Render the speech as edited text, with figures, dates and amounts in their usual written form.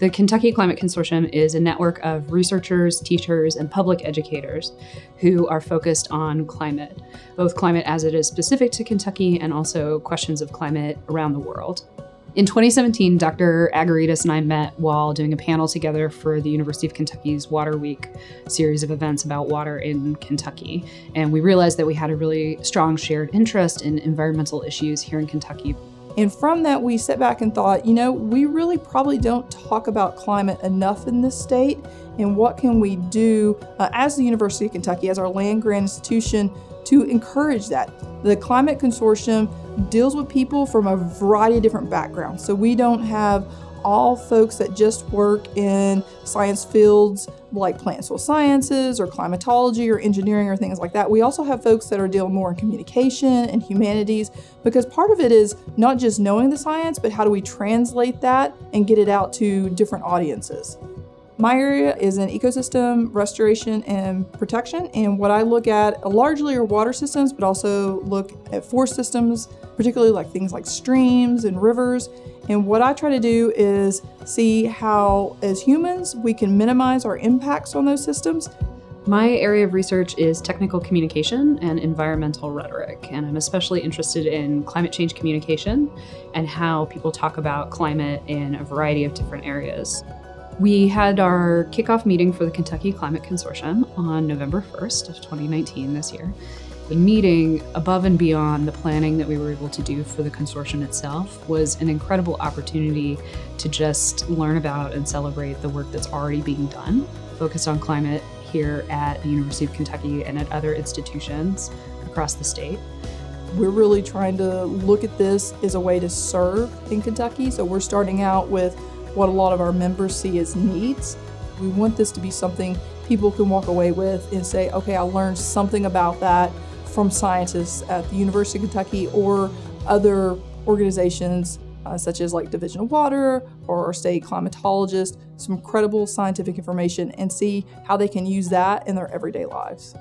The Kentucky Climate Consortium is a network of researchers, teachers, and public educators who are focused on climate, both climate as it is specific to Kentucky and also questions of climate around the world. In 2017, Dr. Agaritas and I met while doing a panel together for the University of Kentucky's Water Week series of events about water in Kentucky. And we realized that we had a really strong shared interest in environmental issues here in Kentucky. And from that, we sat back and thought, we really probably don't talk about climate enough in this state. And what can we do as the University of Kentucky, as our land-grant institution, to encourage that? The Climate Consortium deals with people from a variety of different backgrounds. So we don't have all folks that just work in science fields like plant soil sciences or climatology or engineering or things like that. We also have folks that are dealing more in communication and humanities, because part of it is not just knowing the science, but how do we translate that and get it out to different audiences. My area is in ecosystem restoration and protection, and what I look at largely are water systems, but also look at forest systems, particularly like things like streams and rivers. And what I try to do is see how, as humans, we can minimize our impacts on those systems. My area of research is technical communication and environmental rhetoric, and I'm especially interested in climate change communication and how people talk about climate in a variety of different areas. We had our kickoff meeting for the Kentucky Climate Consortium on November 1st of 2019 this year. The meeting, above and beyond the planning that we were able to do for the consortium itself, was an incredible opportunity to just learn about and celebrate the work that's already being done, focused on climate here at the University of Kentucky and at other institutions across the state. We're really trying to look at this as a way to serve in Kentucky. So we're starting out with what a lot of our members see as needs. We want this to be something people can walk away with and say, okay, I learned something about that from scientists at the University of Kentucky or other organizations such as like Division of Water or our state climatologist, some credible scientific information, and see how they can use that in their everyday lives.